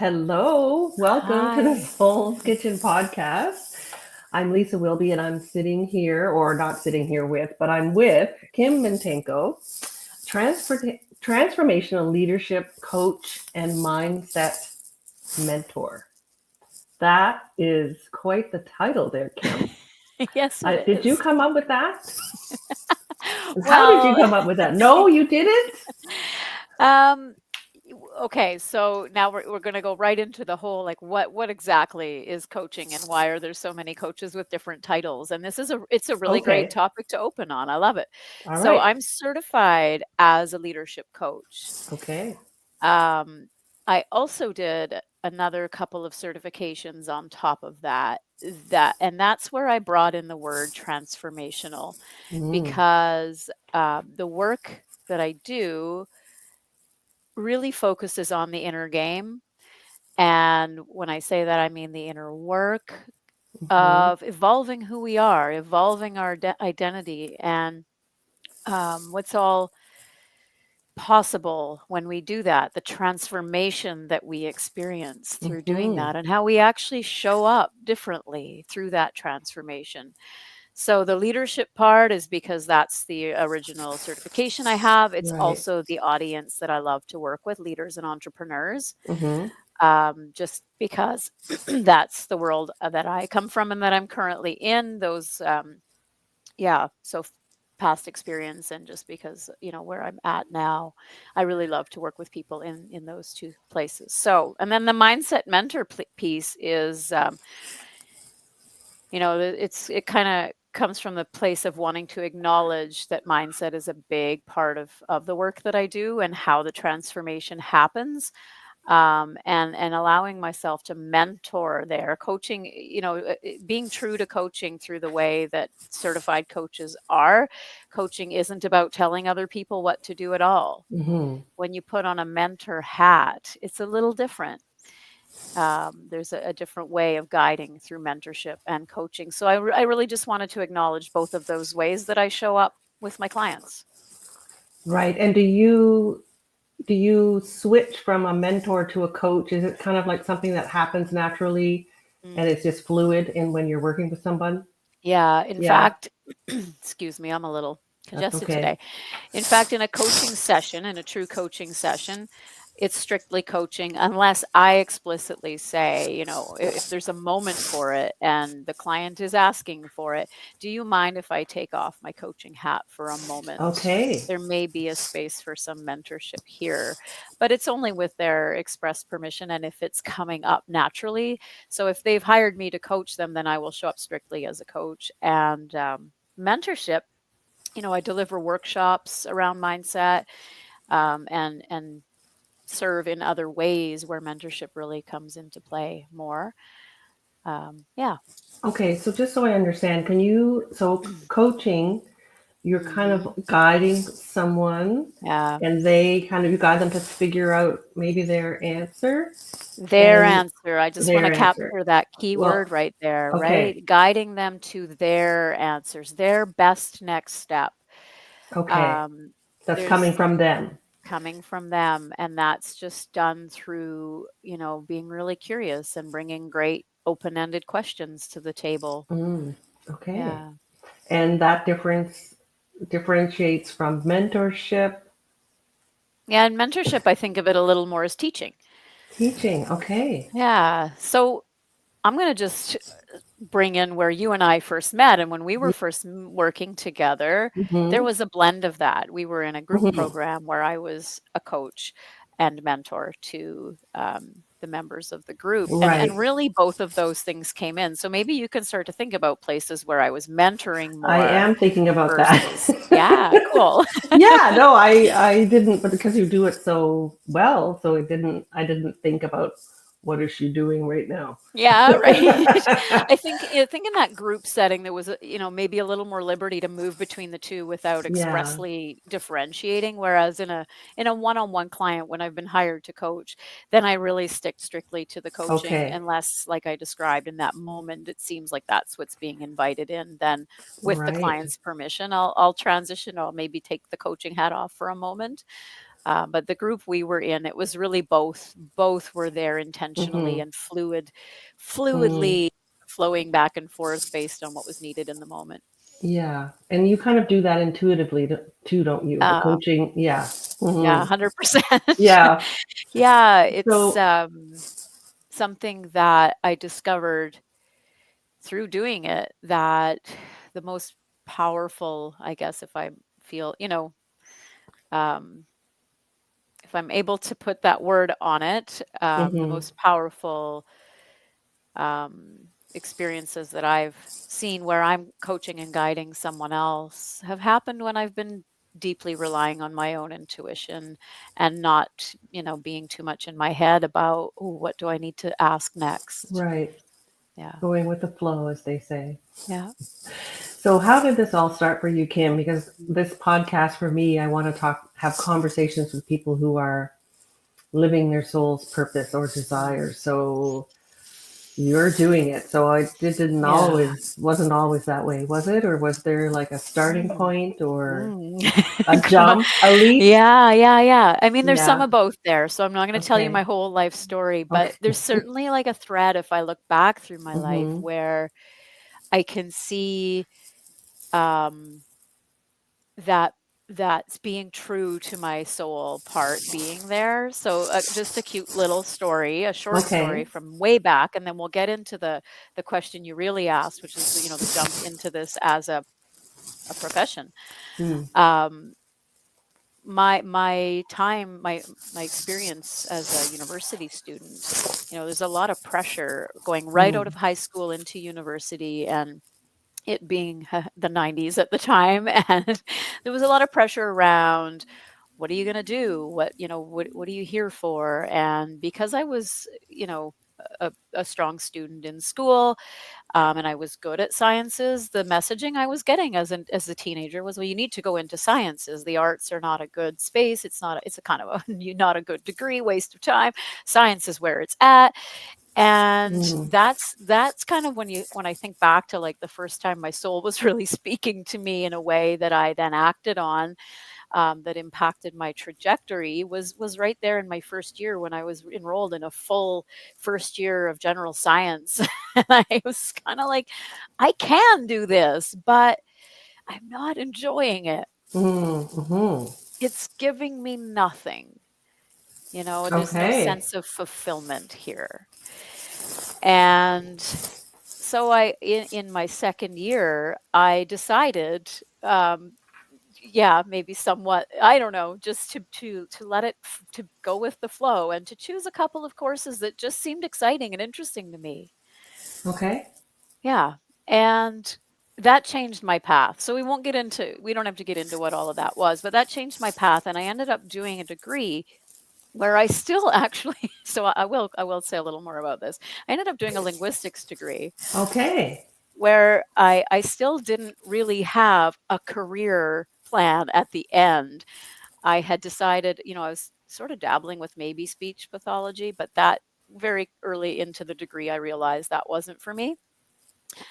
Hello, welcome to the Hi. Soul's Kitchen podcast. I'm Lisa Wilby, and I'm sitting here, or not sitting here with, but I'm with Kim Mintenko, transformational leadership coach and mindset mentor. That is quite the title there, Kim. Yes, it Did you is. come up with that? How did you Well, come up with that? No, you didn't? um, okay, so now we're gonna go right into the whole like what exactly is coaching and why are there so many coaches with different titles? And it's a really great Okay, topic to open on. I love it. all So right. I'm certified as a leadership coach. Okay, Um, I also did another couple of certifications on top of that. And that's where I brought in the word transformational mm, because the work that I do really focuses on the inner game. And when I say that, I mean the inner work hmm, of evolving who we are, evolving our identity, and what's all possible when we do that, the transformation that we experience through doing hmm. that, and how we actually show up differently through that transformation. So the leadership part is because that's the original certification I have. It's Right. also the audience that I love to work with, leaders and entrepreneurs, Mm-hmm. just because that's the world that I come from and that I'm currently in. Yeah, past experience and just because where I'm at now, I really love to work with people in those two places. So, and then the mindset mentor piece is it kind of comes from the place of wanting to acknowledge that mindset is a big part of the work that I do and how the transformation happens, and allowing myself to mentor there, coaching, being true to coaching through the way that certified coaches are. Coaching isn't about telling other people what to do at all. Mm-hmm. When you put on a mentor hat, it's a little different. There's a different way of guiding through mentorship and coaching. So I really just wanted to acknowledge both of those ways that I show up with my clients. Right. And do you switch from a mentor to a coach? Is it kind of like something that happens naturally Mm. and it's just fluid in when you're working with someone? Yeah, in Yeah, fact, excuse me, I'm a little that's congested okay. today. In fact, in a coaching session, in a true coaching session, it's strictly coaching unless I explicitly say, if there's a moment for it and the client is asking for it, do you mind if I take off my coaching hat for a moment? Okay. There may be a space for some mentorship here, but it's only with their express permission and if it's coming up naturally. So if they've hired me to coach them, then I will show up strictly as a coach. And mentorship, I deliver workshops around mindset, and serve in other ways where mentorship really comes into play more. Yeah. Okay, so just so I understand, so coaching, you're kind of Hmm. guiding someone Yeah. and you guide them to figure out maybe their answer Their and answer. I just want to their answer. capture that key Well, word right there, okay, right? Guiding them to their answers, their best next step. okay. Um, That's coming there's from them. coming from them, and that's just done through being really curious and bringing great open-ended questions to the table. Mm, okay. Yeah. And that difference differentiates from mentorship, Yeah, and mentorship, I think of it a little more as teaching. teaching. Okay. Yeah. So I'm going to just bring in where you and I first met. And when we were first working together, there Mm-hmm. was a blend of that. We were in a group Mm-hmm. program where I was a coach and mentor to the members of the group. And Right. really, both of those things came in. So maybe you can start to think about places where I was mentoring I more am thinking about that. versus, yeah, cool. Yeah, no, I didn't, but because you do it so well, so I didn't think about what is she doing right now. Yeah, right. I think in that group setting there was maybe a little more liberty to move between the two without Yeah. expressly differentiating. Whereas in a one-on-one client, when I've been hired to coach, then I really stick strictly to the coaching, Okay. unless, like I described in that moment, it seems like that's what's being invited in. Then, with the Right. client's permission, I'll transition. I'll maybe take the coaching hat off for a moment. But the group we were in, it was really both were there intentionally Mm-hmm. and Mm, fluidly flowing back and forth based on what was needed in the moment. yeah. And you kind of do that intuitively too, don't you? The Uh, coaching. Yeah. yeah, Mm-hmm. 100%. Yeah. Yeah, it's So, something that I discovered through doing it, that the most powerful, I guess, if I feel, um, if I'm able to put that word on it, the mm-hmm. most powerful experiences that I've seen where I'm coaching and guiding someone else have happened when I've been deeply relying on my own intuition and not, being too much in my head about, oh, what do I need to ask next? Right. Yeah. Going with the flow, as they say. Yeah. So, how did this all start for you, Kim? Because this podcast for me, I want to have conversations with people who are living their soul's purpose or desire. Mm. So, you're doing it. So, it didn't Yeah. always, wasn't always that way, was it? Or was there like a starting Mm. point or Mm. a Come on. jump, a leap? Yeah, yeah, yeah. I mean, there's some Yeah. of both there. So I'm not going to tell you my Okay. whole life story, but Okay. there's certainly like a thread if I look back through my life Mm-hmm. where I can see um, that that's being true to my soul part being there. So just a cute little story, a short story Okay. from way back, and then we'll get into the question you really asked, which is the jump into this as a profession. Mm. Um, my experience as a university student, there's a lot of pressure going right out Mm. of high school into university, and it being the 90s at the time, and there was a lot of pressure around, what are you going to do, what are you here for? And because I was a strong student in school, and I was good at sciences, the messaging I was getting as a teenager was, well, you need to go into sciences. The arts are not a good space. It's a kind of a not a good degree, waste of time. Science is where it's at. And Mm. that's kind of when I think back to like the first time my soul was really speaking to me in a way that I then acted on, that impacted my trajectory, was right there in my first year when I was enrolled in a full first year of general science. And I was kind of like, I can do this, but I'm not enjoying it. Mm. Mm-hmm. It's giving me nothing. There's no Okay. sense of fulfillment here. And so in my second year, I decided, yeah, maybe somewhat, I don't know, just to let it to go with the flow and to choose a couple of courses that just seemed exciting and interesting to me. Okay. Yeah. And that changed my path. So we don't have to get into what all of that was, but that changed my path, and I ended up doing a degree where I still actually so I will say a little more about this. I ended up doing a linguistics degree Okay. where I still didn't really have a career plan at the end. I had decided, I was sort of dabbling with maybe speech pathology, but that very early into the degree, I realized that wasn't for me.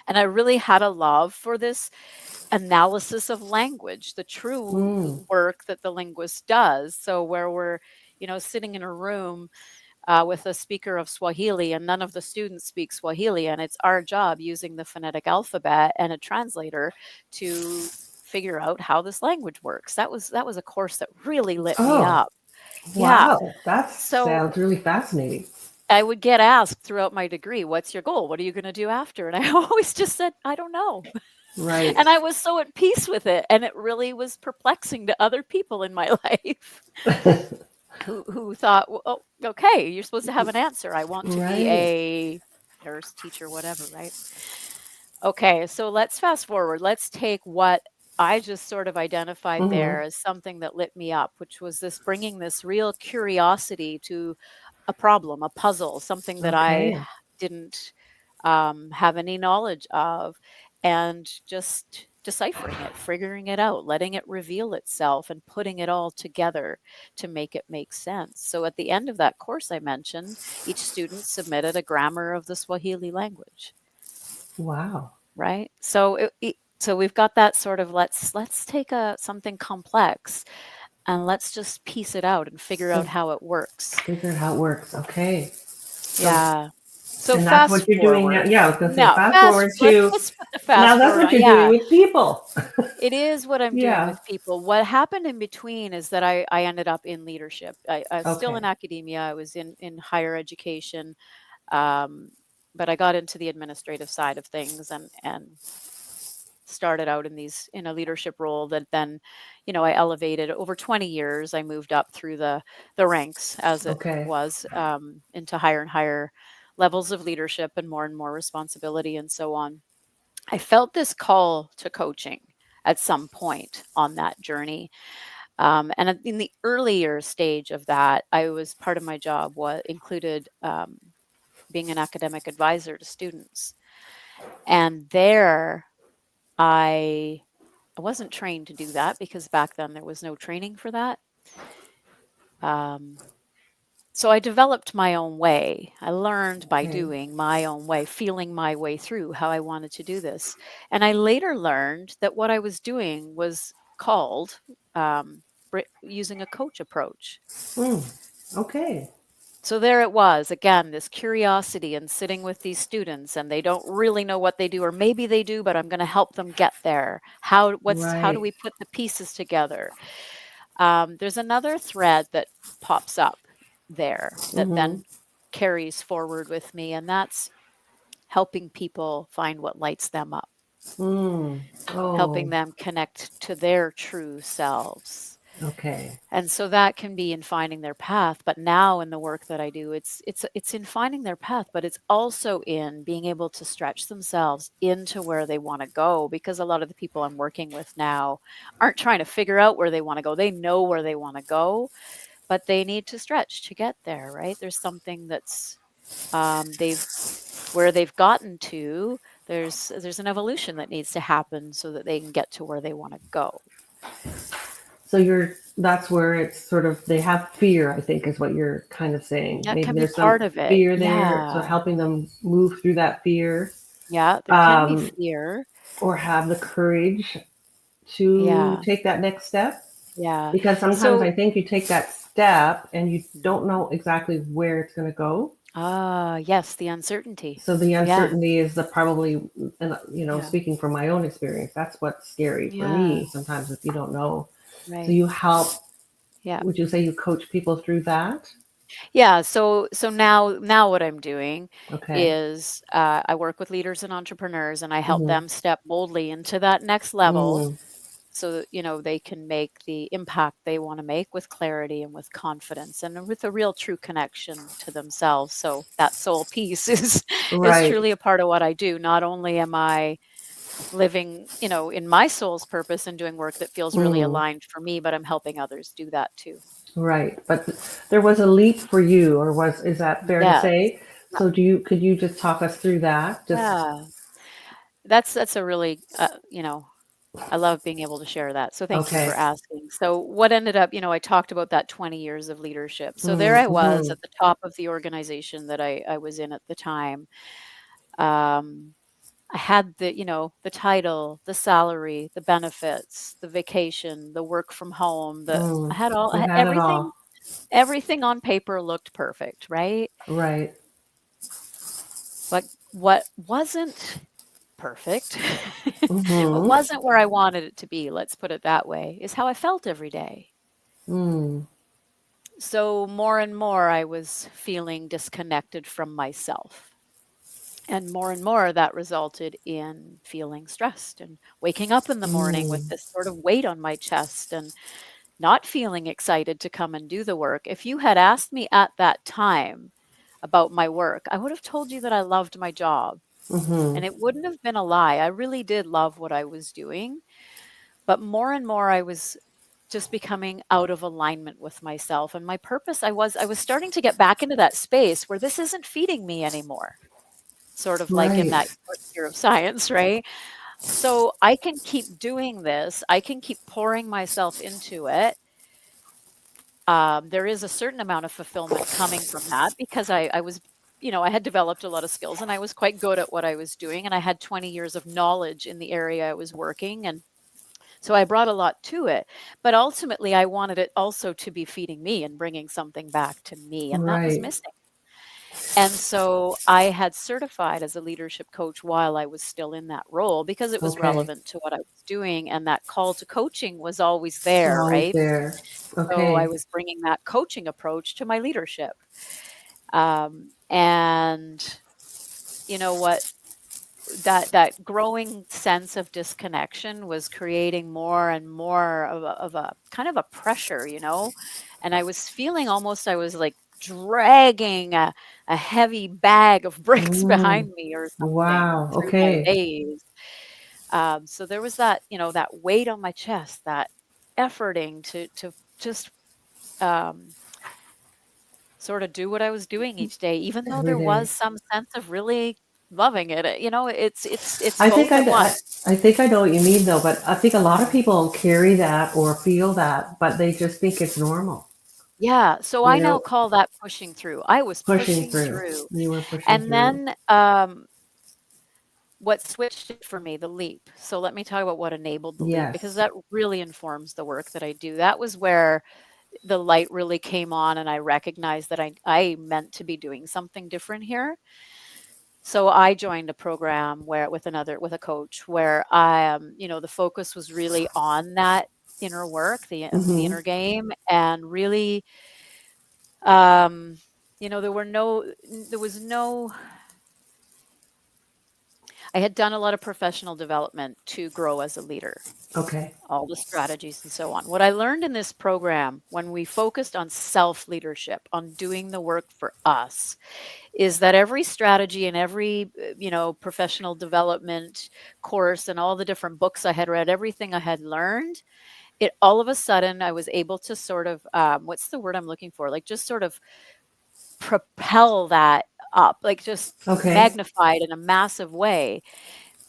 And I really had a love for this analysis of language, the true Mm. work that the linguist does. So, where we're, sitting in a room with a speaker of Swahili, and none of the students speak Swahili, and it's our job using the phonetic alphabet and a translator to figure out how this language works. That was a course that really lit me Oh, up. Yeah. wow. That So sounds really fascinating. I would get asked throughout my degree, "What's your goal? What are you going to do after?" And I always just said, "I don't know." Right. And I was so at peace with it, and it really was perplexing to other people in my life who thought, well, "Oh, okay, you're supposed to have an answer. I want to be Right. a nurse, teacher, whatever, right?" Okay, so let's fast forward. Let's take what I just sort of identified Mm-hmm. there as something that lit me up, which was this bringing this real curiosity to a problem, a puzzle, something that I Okay. didn't have any knowledge of, and just deciphering it, figuring it out, letting it reveal itself, and putting it all together to make it make sense. So at the end of that course I mentioned, each student submitted a grammar of the Swahili language, Wow. right? So so we've got that sort of, let's take a something complex and let's just piece it out and figure out So how it works. figure out how it works. Okay. So, Yeah. So and that's what fast you're doing now. forward. Yeah, I was going to say Now, fast forward to let's put the now fast that's forward what on. you're doing Yeah. with people. It is what I'm doing Yeah. with people. What happened in between is that I ended up in leadership. I was still in Okay. academia. I was in higher education, um, but I got into the administrative side of things and started out in a leadership role that then, I elevated over 20 years. I moved up through the ranks as it Okay. was, into higher and higher levels of leadership and more responsibility and so on. I felt this call to coaching at some point on that journey. In the earlier stage of that, I was part of my job was included, being an academic advisor to students. And there I I wasn't trained to do that because back then there was no training for that. Um, so I developed my own way. I learned by Okay. doing my own way, feeling my way through how I wanted to do this. And I later learned that what I was doing was called, using a coach approach. Mm. Okay. So there it was again, this curiosity and sitting with these students, and they don't really know what they do, or maybe they do, but I'm going to help them get there. How do Right. we put the pieces together? There's another thread that pops up there that Mm-hmm. then carries forward with me, and that's helping people find what lights them up, Mm. helping Oh. them connect to their true selves. Okay. And so that can be in finding their path, but now in the work that I do, it's in finding their path, but it's also in being able to stretch themselves into where they want to go, because a lot of the people I'm working with now aren't trying to figure out where they want to go. They know where they want to go, but they need to stretch to get there, right? There's something that's, they've where they've gotten to, there's an evolution that needs to happen so that they can get to where they want to go. So you're that's where it's sort of they have fear, I think is what you're kind of saying. That Maybe can be there's some part of it. fear there, so Yeah. helping them move through that fear, Yeah, there can be um, fear. or have the courage to Yeah, take that next step. yeah. Because sometimes I So think you take that step and you don't Mhm. know exactly where it's going to go. Yes, the uncertainty. So the Yeah, uncertainty is the probably, and yeah, speaking from my own experience, that's what's scary for yeah, me sometimes if you don't know. So right. you help, Yeah. would you say you coach people through that? Yeah, so now what I'm doing Okay. is, I work with leaders and entrepreneurs, and I help Mm-hmm. them step boldly into that next level Mm, so that, they can make the impact they want to make with clarity and with confidence and with a real true connection to themselves. So that soul piece is right. truly a part of what I do. Not only am I living, in my soul's purpose and doing work that feels really Mm, aligned for me, but I'm helping others do that too. right. But there was a leap for you, or is that fair to Yes. say? Yeah. So could you just talk us through that? Just Yeah. That's a really, I love being able to share that. So thank you okay. for asking. So what ended up, I talked about that 20 years of leadership. So there I was Mm-hmm. at the top of the organization that I was in at the time. Um, I had the title, the salary, the benefits, the vacation, the work from home, I Mm. had all, You had it everything, all. everything on paper looked perfect, right? Right. But what wasn't perfect, what Mm-hmm. wasn't where I wanted it to be, let's put it that way, is how I felt every day. Mm. So more and more I was feeling disconnected from myself. And more that resulted in feeling stressed and waking up in the morning with Mm. this sort of weight on my chest and not feeling excited to come and do the work. If you had asked me at that time about my work, I would have told you that I loved my job. Mm-hmm. And it wouldn't have been a lie. I really did love what I was doing. But more and more, I was just becoming out of alignment with myself and my purpose. I was starting to get back into that space where this isn't feeding me anymore, sort of like in Right. that first year of science, right? So I can keep doing this. I can keep pouring myself into it. There is a certain amount of fulfillment coming from that because I was, I had developed a lot of skills and I was quite good at what I was doing. And I had 20 years of knowledge in the area I was working. And So I brought a lot to it, but ultimately I wanted it also to be feeding me and bringing something back to me, and that was Right. missing. And so I had certified as a leadership coach while I was still in that role because it was Okay. relevant to what I was doing, and that call to coaching was always there, Always right? there. So I Okay. was bringing that coaching approach to my leadership. And you know what? That growing sense of disconnection was creating more and more of a kind of a pressure, and I was feeling almost I was like dragging a heavy bag of bricks Mm. behind me or something Wow. through my Okay. days. So there was that, that weight on my chest, that efforting to just um, sort of do what I was doing each day, even though Every there was day. some sense of really loving it. It's I think both I, at once. I, I think I know what you mean though, but I think a lot of people carry that or feel that, but they just think it's normal. Yeah, so You I now know, call that pushing through. I was pushing pushing through. through. You were pushing And through. then what switched it for me, the leap. So let me talk about what enabled the leap because Yes. that really informs the work that I do. That was where the light really came on and I recognized that I meant to be doing something different here. So I joined a program where with a coach where the focus was really on that inner work, the Mm-hmm. inner game, and really um there was no I had done a lot of professional development to grow as a leader, Okay. all the strategies and so on. What I learned in this program when we focused on self leadership, on doing the work for us, is that every strategy and every professional development course and all the different books I had read, everything I had learned, it all of a sudden I was able to sort of what's the word I'm looking for, like just sort of propel that up, like just Okay. magnified in a massive way.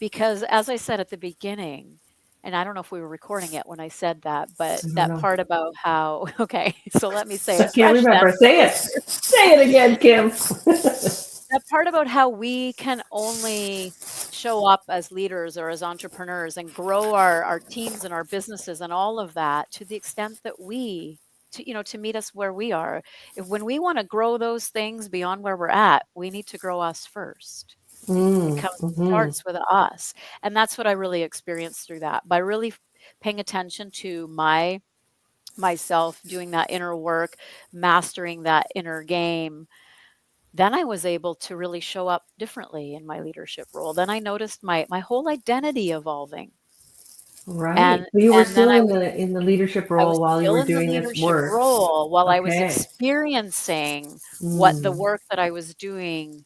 Because as I said at the beginning, and I don't know if we were recording it when I said that, but I don't that know. part about how okay, so let me say I it can't fresh then remember. for the Say it. listeners. Say it again, Kim. That part about how we can only show up as leaders or as entrepreneurs and grow our teams and our businesses and all of that to the extent that to meet us where we are. If when we want to grow those things beyond where we're at, we need to grow us first. It Mm-hmm. starts with us. And that's what I really experienced through that. By really paying attention to myself, doing that inner work, mastering that inner game, then I was able to really show up differently in my leadership role. Then I noticed my whole identity evolving. Right. And So you were and then still in the leadership I was role while you still were in the doing this leadership work. role while I was Okay. experiencing what the Mm. work that I was doing,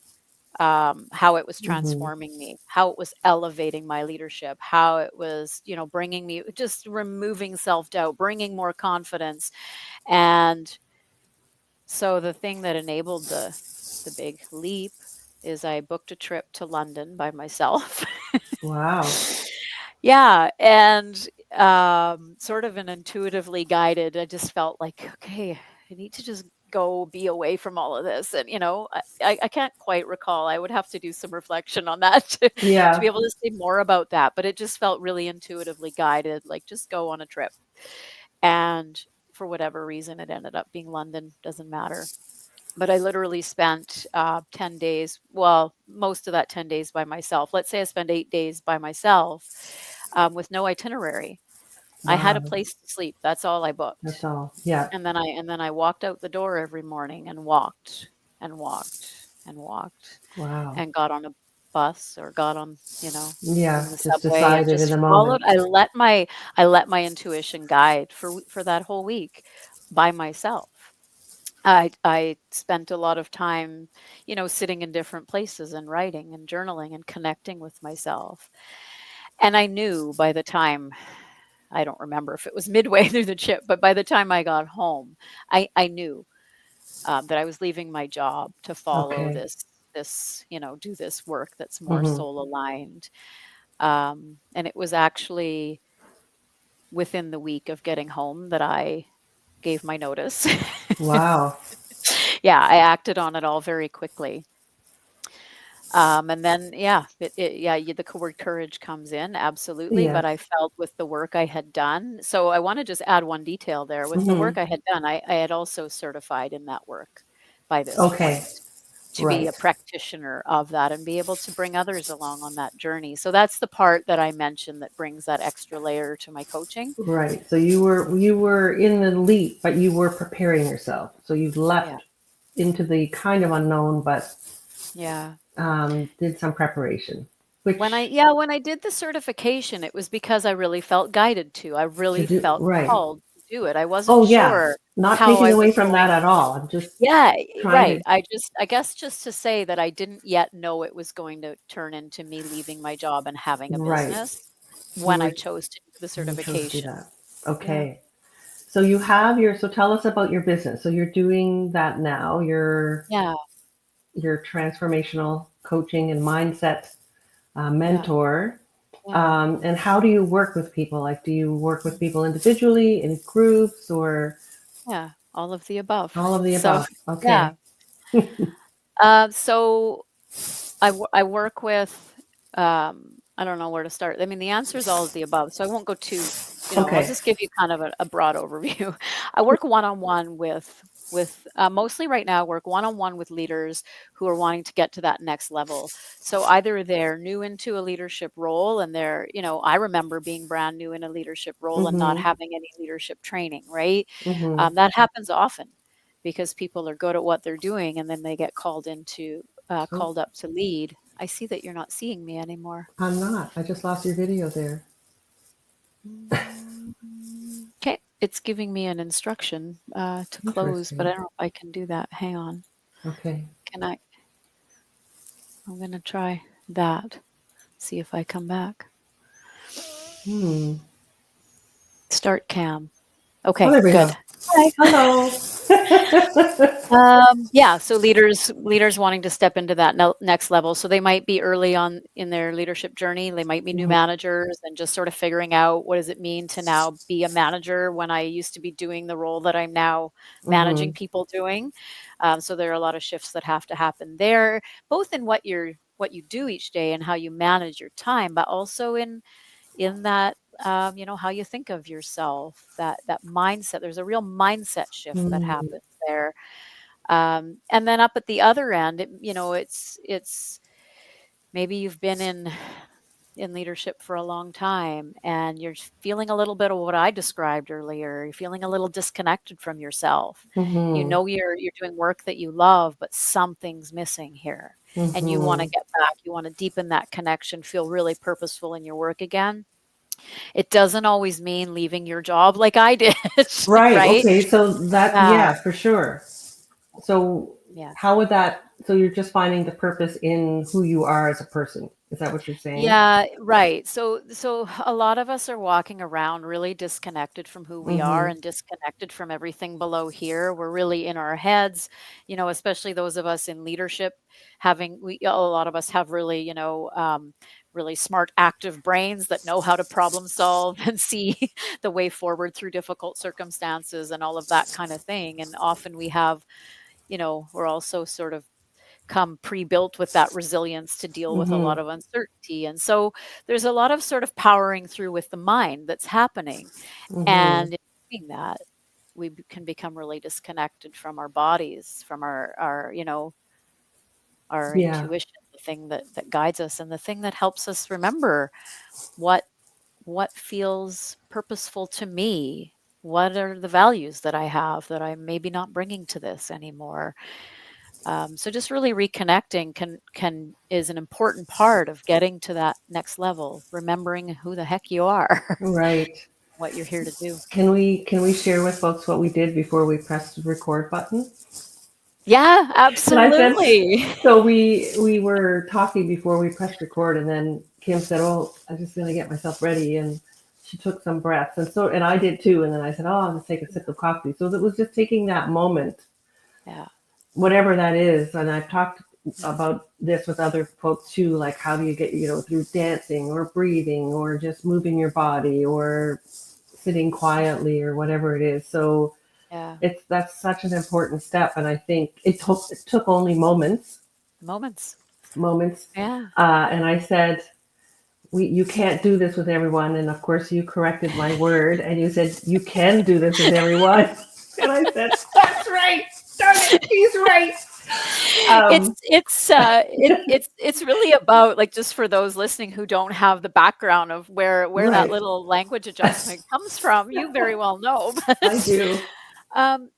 how it was Mm-hmm. transforming me, how it was elevating my leadership, how it was, bringing me, just removing self doubt, bringing more confidence. And so the thing that enabled the big leap is I booked a trip to London by myself. Wow. Yeah, and sort of an intuitively guided. I just felt like, okay, I need to just go be away from all of this. And I can't quite recall. I would have to do some reflection on that to be Yeah. able to say more about that. But it just felt really intuitively guided, like just go on a trip. And for whatever reason, it ended up being London. Doesn't matter. But I literally spent 10 days, well, most of that 10 days by myself. Let's say I spent 8 days by myself with no itinerary. I had a Wow. place to sleep. That's all I That's booked. all. Yeah. And then I walked out the door every morning and walked and walked and walked Wow. and got on a bus or got on, Yeah. in the Just subway and decided in just the followed. moment. I let my intuition guide for that whole week by myself. I spent a lot of time, sitting in different places and writing and journaling and connecting with myself. And I knew by the time, I don't remember if it was midway through the trip, but by the time I got home, I knew that I was leaving my job to follow Okay. this, do this work that's more Mm-hmm. soul aligned. And it was actually within the week of getting home that I gave my notice. Wow. Yeah, I acted on it all very quickly. And then, the word courage comes in, absolutely. But I Yes. felt with the work I had done. So I want to just add one detail there. With the Hmm. work I had done, I had also certified in that work by this Okay. point to be Right. a practitioner of that and be able to bring others along on that journey. So that's the part that I mentioned that brings that extra layer to my coaching. Right. So you were in the leap, but you were preparing yourself. So you Yeah. left into the kind of unknown, but Yeah. did some preparation, When I which yeah, when I did the certification, it was because I really felt guided to. I to really do felt right. called to do it. I wasn't Oh yeah, sure not how taking I away was from that going. at all. I'm just Yeah, trying right. to I guess just to say that I didn't yet know it was going to turn into me leaving my job and having a right. business You when I were chose to do the you chose to do certification. that. Yeah. Okay. So you have your so tell us about your business. So you're doing that now. Yeah. Your transformational coaching and mindset Yeah. mentor. Yeah. And how do you work with people? Like, do you work with people individually, in groups, or Yeah. All of the above. all of the So, above? yeah. Okay. So I work with, I don't know where to start. I mean, the answer is all of the above, so I won't go too, I'll Okay. just give you kind of a broad overview. I work one-on-one with mostly right now, I work one-on-one with leaders who are wanting to get to that next level. So either they're new into a leadership role and I remember being brand new in a leadership role and not Mm-hmm. having any leadership training, right? Mm-hmm. That happens often because people are good at what they're doing and then they get Oh, called up to lead. I see that you're not seeing me anymore. I'm not. I just lost your video there. Okay, it's giving me an instruction to close, but I Interesting. don't know if I can do that. Hang on. Okay. Can I? I'm gonna try that. See if I come back. Hmm. Start cam. Oh, Okay, there we good. go. Hi. Hello. Yeah, so leaders wanting to step into that next level. So they might be early on in their leadership journey. They might be new Mhm. managers and just sort of figuring out what does it mean to now be a manager when I used to be doing the role that I'm now managing Mhm. people doing. So there are a lot of shifts that have to happen there, both in what you do each day and how you manage your time, but also in that how you think of yourself, that mindset. There's a real mindset shift that Mhm. happens there. And then up at the other end, it's maybe you've been in leadership for a long time and you're feeling a little bit of what I described earlier. You're feeling a little disconnected from yourself. Mhm. You're doing work that you love, but something's missing here. And you want to Mhm. get back, you want to deepen that connection, feel really purposeful in your work again. It doesn't always mean leaving your job like I did, Right. right? Okay. So that, Yeah. yeah, for sure. So Yeah. how would that? So you're just finding the purpose in who you are as a person. Is that what you're saying? Yeah, right. So a lot of us are walking around really disconnected from who we are Mhm. and disconnected from everything below here. We're really in our heads, especially those of us in leadership a lot of us have really, really smart active brains that know how to problem solve and see the way forward through difficult circumstances and all of that kind of thing. And often we're also sort of come pre-built with that resilience to deal with a lot Mhm. of uncertainty. And so there's a lot of sort of powering through with the mind that's happening. Mhm. And in doing that, can become really disconnected from our bodies, from our Yeah. intuition, the thing that guides us and the thing that helps us remember what what feels purposeful to me. What are the values that I have that I'm maybe not bringing to this anymore? So just really reconnecting can is an important part of getting to that next level, remembering who the heck you are, Right. what you're here to do. Can we share with folks what we did before we pressed the record button? Yeah, And I said, absolutely. so we were talking before we pressed record, and then Kim said, "Oh, I'm just going to get myself ready," and she took some breaths, and I did too. And then I said, "Oh, I'm going to take a sip of coffee." So it was just taking that moment, Yeah. whatever that is. And I've talked Mhm. about this with other folks too, like how do you get through dancing or breathing or just moving your body or sitting quietly or whatever it is. So Yeah. that's such an important step, and I think it took only moments. Moments. moments. Yeah. And I said, you can't do this with everyone. And of course, you corrected my word and you said, you can do this with everyone. And I said, that's right. Darn it, he's right. Um, It's really about, like, just for those listening who don't have the background of where that right. little language adjustment comes from, you very well know, I but, do. um,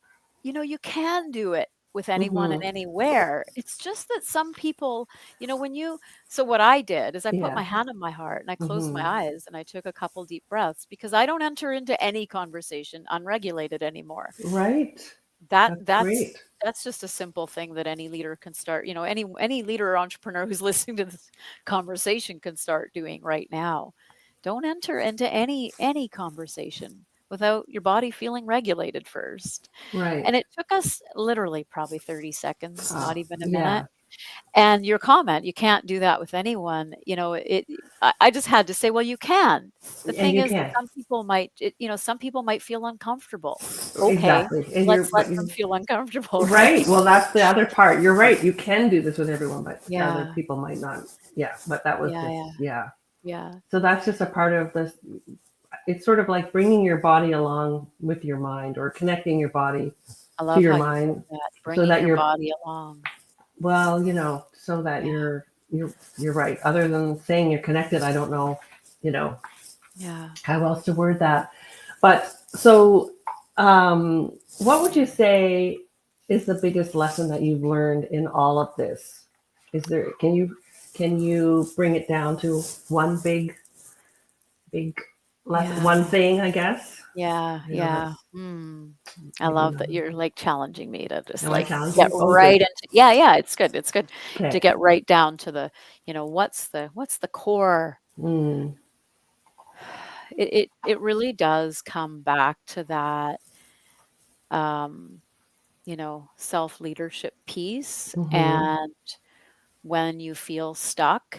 you can do it with anyone and Hmm. anywhere. It's just that some people, when you so what I did is I put my Yeah. hand on my heart and I closed my Hmm. eyes and I took a couple deep breaths because I don't enter into any conversation unregulated anymore. Right. That That's that's great. that's just a simple thing that any leader can start, any leader or entrepreneur who's listening to this conversation can start doing right now. Don't enter into any conversation without your body feeling regulated first. Right. And it took us literally probably 30 seconds, not even a minute. Yeah. And your comment, "You can't do that with anyone," I just had to say, "Well, you can." The And thing you is that can. some people might feel uncomfortable. Okay, Exactly. And let's let but them feel uncomfortable, right. right? Well, that's the other part. You're right. You can do this with everyone, but other Yeah, people might not. Yeah. But that was yeah, just, yeah, yeah. yeah. So that's just a part of this. It's sort of like bringing your body along with your mind or connecting your body I to love your how you put mind that, so bringing that your you're, body along. well, so that Yeah, you're right. Other than saying you're connected, I don't know, you know, yeah. how else to word that. But so, what would you say is the biggest lesson that you've learned in all of this? Is there, can you bring it down to one big lesson, one Yeah, thing, I guess? yeah, I know yeah. that's I maybe love not. that you're, like, challenging me to just, Am I like, challenging get you? Oh, right good. into. Yeah, yeah, it's good to Okay. get right down to what's the core. Mm. It really does come back to that, um, self-leadership piece, Mhm. and when you feel stuck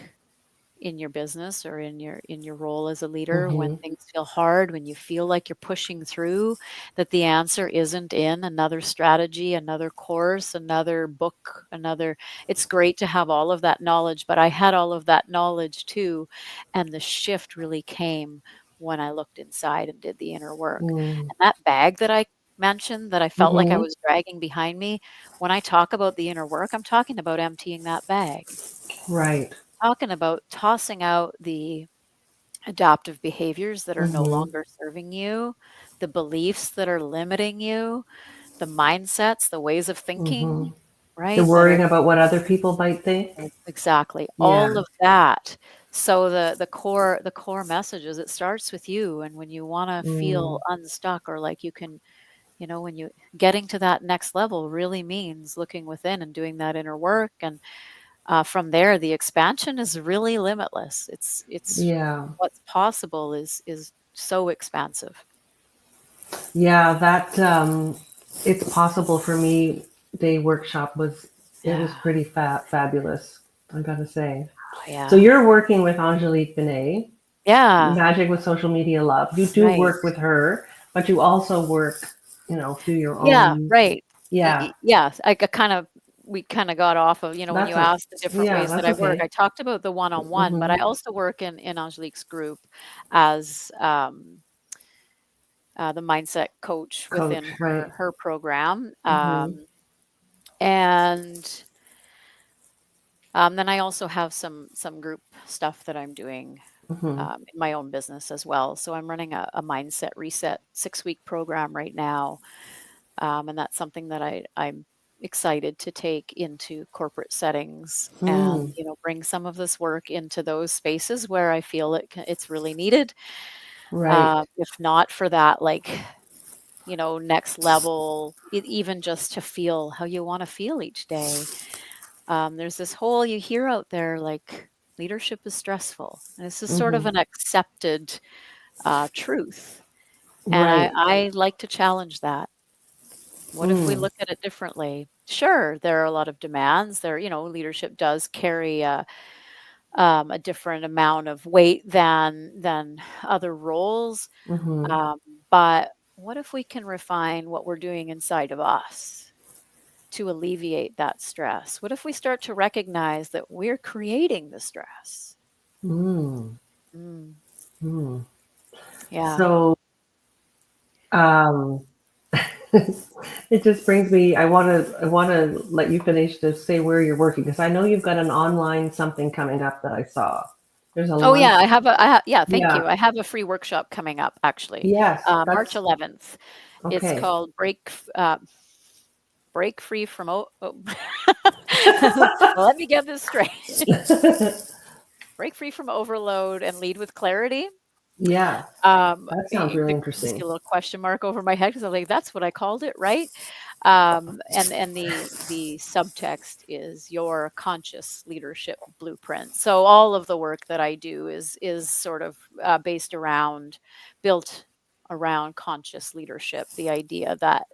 in your business or in your role as a leader, when Mhm. things feel hard, when you feel like you're pushing through, that the answer isn't in another strategy, another course, another book, another. It's great to have all of that knowledge, but I had all of that knowledge too, and the shift really came when I looked inside and did the inner work. Mm. And that bag that I mentioned that I felt like I Mhm. was dragging behind me, when I talk about the inner work, I'm talking about emptying that bag, Right. talking about tossing out the adaptive behaviors that are no Mhm. longer serving you, the beliefs that are limiting you, the mindsets, the ways of thinking, Mhm. The right? That are worrying about what other people might think. exactly Yeah. all of that. So the core message is it starts with you, and when you want to feel Mm. unstuck or like you can, when you getting to that next level really means looking within and doing that inner work, and from there, the expansion is really limitless. It's Yeah. what's possible is so expansive. Yeah, that it's possible for me. Day workshop was it was Yeah. pretty fabulous. I gotta say. Oh, So yeah. you're working with Angelique Benet, Yeah. Magic with Social Media Love. You do Right. work with her, but you also work, through your Yeah. own. Right. Yeah, Yeah. We kind of got off of, when that's you a asked the different yeah, ways that that's I work. I okay. talked about the one-on-one, but I Mhm. also work in Angelique's group as the mindset coach within Coach, right? her program. Mhm. And then I also have some group stuff that I'm doing Mhm. in my own business as well. So I'm running a mindset reset 6-week program right now, and that's something that I'm excited to take into corporate settings and Mm. bring some of this work into those spaces where I feel it's really needed. Right. If not for that, like next level, even just to feel how you want to feel each day. There's this whole you hear out there like leadership is stressful. And this is sort of Mhm. an accepted truth. And I, Right. I like to challenge that. What if we Mm. look at it differently? Sure, there are a lot of demands. Leadership does carry a different amount of weight than other roles. Mhm. Um, but what if we can refine what we're doing inside of us? to alleviate that stress? What if we start to recognize that we're creating the stress? Mm, Mm, mm. yeah. So, um, it just brings me. I want to let you finish to say where you're working because I know you've got an online something coming up that I saw. There's a Oh yeah, lunch. yeah, thank Yeah. you. I have a free workshop coming up actually, Yes. March That's 11th. It's okay. called Break Free from Let me get this straight. Break free from overload and lead with clarity. Yeah. That sounds really You just interesting. get a little question mark over my head because I'm like, that's what I called it, right? And the subtext is your conscious leadership blueprint. So all of the work that I do is sort of based around, built around conscious leadership. The idea that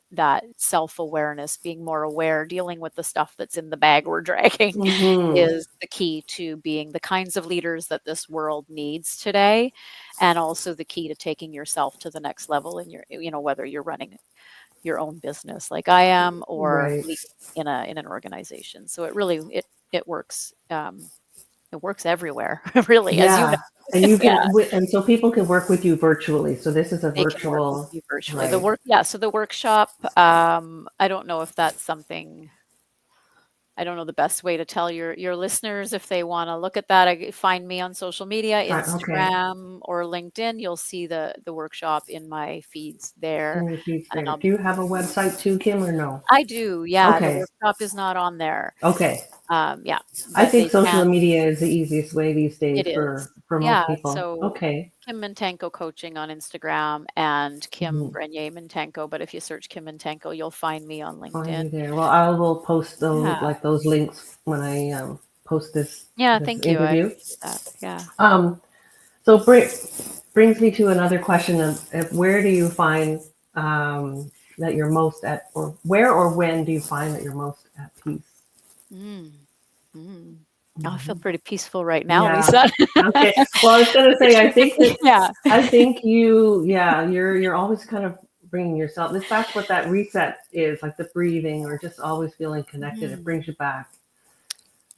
self awareness, being more aware, dealing with the stuff that's in the bag we're dragging, Hmm. is the key to being the kinds of leaders that this world needs today, and also the key to taking yourself to the next level in your, whether you're running your own business like I am, or Right. leading in an organization. So it really it works everywhere, really, as you know. Yeah. And you Yeah, can, and so people can work with you virtually. So this is a they can work with virtual, you virtually. right? So the workshop, I don't know if that's something. I don't know the best way to tell your listeners if they want to look at that. Find me on social media, Okay. Instagram or LinkedIn. You'll see the workshop in my feeds there, In your feeds and there. I'll Do you have a website too, Kim, or no? I do, yeah. The Okay. workshop is not on there. Okay. Yeah, I but think they social can. media is the easiest way these It days is. for most Yeah. people. So Okay. Kim Mintenko coaching on Instagram and Kim Mhm. Grenier Mintenko. But if you search Kim Mintenko, you'll find me on Find you LinkedIn. there. Well, I will post those Yeah. like those links when I post Yeah. this Thank you. I interview. appreciate that. Yeah. Um, so brings me to another question of where do you find that you're most at, or where or when do you find that you're most at peace? Mm. Mm. Oh, I feel Mhm. pretty peaceful right now, Yeah. Lisa. Okay. Well, I was gonna say, I think that Yeah. yeah, you're always kind of bringing yourself. That's what that reset is, like the breathing, or just always feeling connected. It Mhm. brings you back.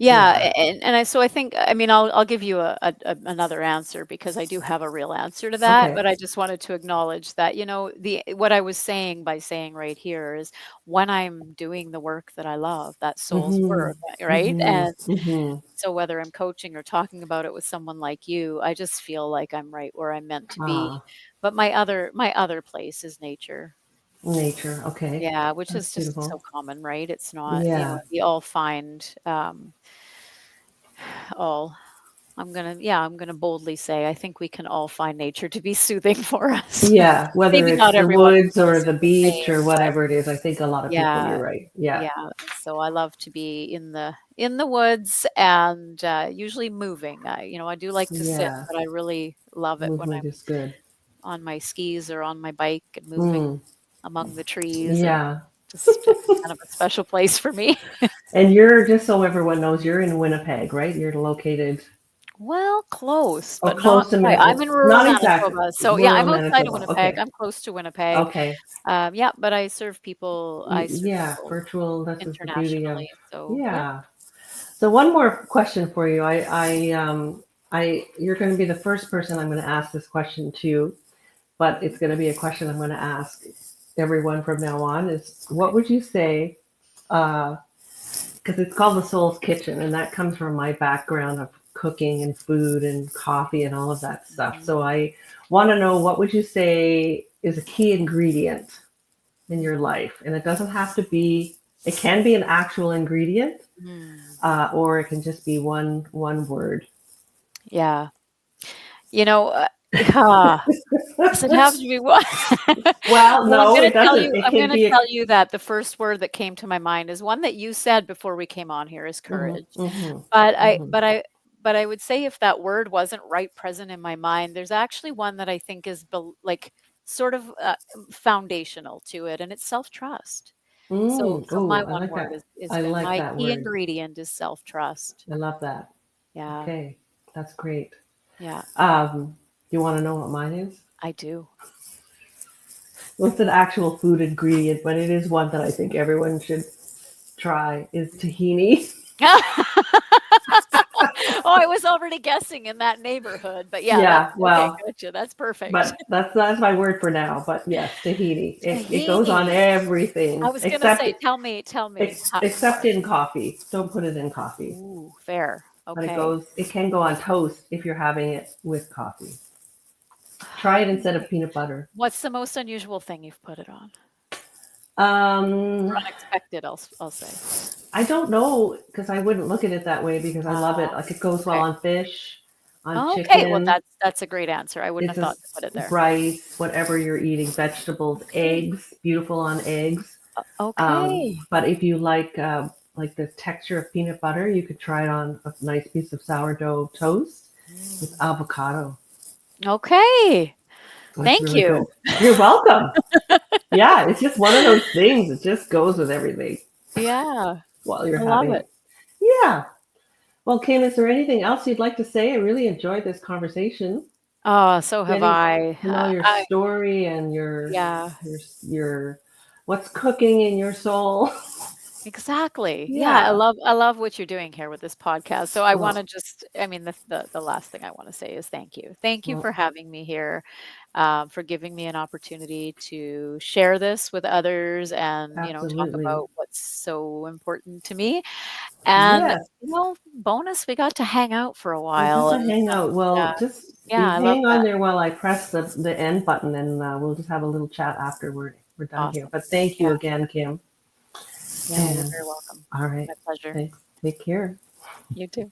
Yeah, Yeah. so I think, I mean, I'll give you another answer because I do have a real answer to that, Okay. but I just wanted to acknowledge that, the what I was saying by saying right here is when I'm doing the work that I love, that soul's Mhm. work, right? Mhm. And Mhm. so whether I'm coaching or talking about it with someone like you, I just feel like I'm right where I'm meant to be. Ah, But my other place is nature. nature. Okay. Yeah, which That's is just so beautiful. common, right? It's not, Yeah. we all find all I'm gonna boldly say I think we can all find nature to be soothing for us. Yeah. Whether Maybe it's not the everyone woods or feels the the beach same, or but whatever it is, I think a lot of people. yeah, You're right. Yeah. yeah. So I love to be in the woods and usually moving. I do like to sit, Yeah. but I really love it when Movement I'm is good. on my skis or on my bike and moving Mm. among the trees, and Yeah. just kind of a special place for me. And you're, just so everyone knows, you're in Winnipeg, right? You're located Well, close, or but not close to quite. I'm Minnesota. in rural Not exactly. Manitoba. So, yeah, Rural I'm outside of Manitoba. Winnipeg. Okay. I'm close to Winnipeg. Okay. Yeah, but I serve Yeah. people Virtual. This is the beauty of. internationally. So, yeah. Yeah. So one more question for you. You're going to be the first person I'm going to ask this question to, but it's going to be a question I'm going to ask everyone from now on. Is what Okay. would you say? Because it's called the Soul's Kitchen, and that comes from my background of cooking and food and coffee and all of that stuff. Mhm. So I want to know, what would you say is a key ingredient in your life? And it doesn't have to be. It can be an actual ingredient, Mm. or it can just be one word. Yeah. You know, ah, does it have to be one? Well, Well, no, it doesn't. It I'm can gonna be. tell you that the first word that came to my mind is one that you said before we came on here, is Mhm, courage. mhm, But I mhm. but I but I would say if that word wasn't right present in my mind, there's actually one that I think is like sort of foundational to it, and it's self-trust. So Oh, my I one like word that. is I been like my that key word. ingredient is self-trust. I love that. Yeah. Okay, that's great. Yeah, You want to know what mine is? I do. Well, it's an actual food ingredient, but it is one that I think everyone should try is tahini. Oh, I was already guessing in that neighborhood, but yeah, that's Yeah, okay. well, Gotcha. That's perfect. but that's my word for now. But yes, tahini. It goes on Tahini. I everything was gonna say, tell me how, except more. in coffee. Don't put it in coffee. Ooh, fair. But Okay. it can go on toast if you're having it with coffee. Try it instead of peanut butter. What's the most unusual thing you've put it on? Um, Or unexpected, I'll say. I don't know because I wouldn't look at it that way because I love it. Ah, Like it goes well okay. on fish, on Okay, well, chicken. that's a great answer. I wouldn't It's have thought to just put it there. rice, whatever you're eating, vegetables, Okay. eggs, beautiful on eggs. Okay. But if you like the texture of peanut butter, you could try it on a nice piece of sourdough toast with Mm. avocado. Okay. That's Thank really good. you. You're welcome. Yeah, it's just one of those things. It just goes with everything Yeah, while you're I love having it. it. Yeah. Well, Kim, is there anything else you'd like to say? I really enjoyed this conversation. Oh, so have Getting I. to know your I story and Yeah, your what's cooking in your soul. exactly. Yeah, Yeah. I love what you're doing here with this podcast. So I Well, wanna just I mean, the last thing I wanna say is thank you. Thank you well, for having me here, for giving me an opportunity to share this with others and, talk absolutely. about what's so important to me. And, Yes. bonus, we got to hang out for a We got while to and hang out. yeah, Well, just yeah, you I love hang on that. there while I press the end button, and we'll just have a little chat after we're done here. Awesome. But thank Yeah, you again, Kim. yeah, you're And very welcome. all right, My pleasure. thanks. Take care. You too.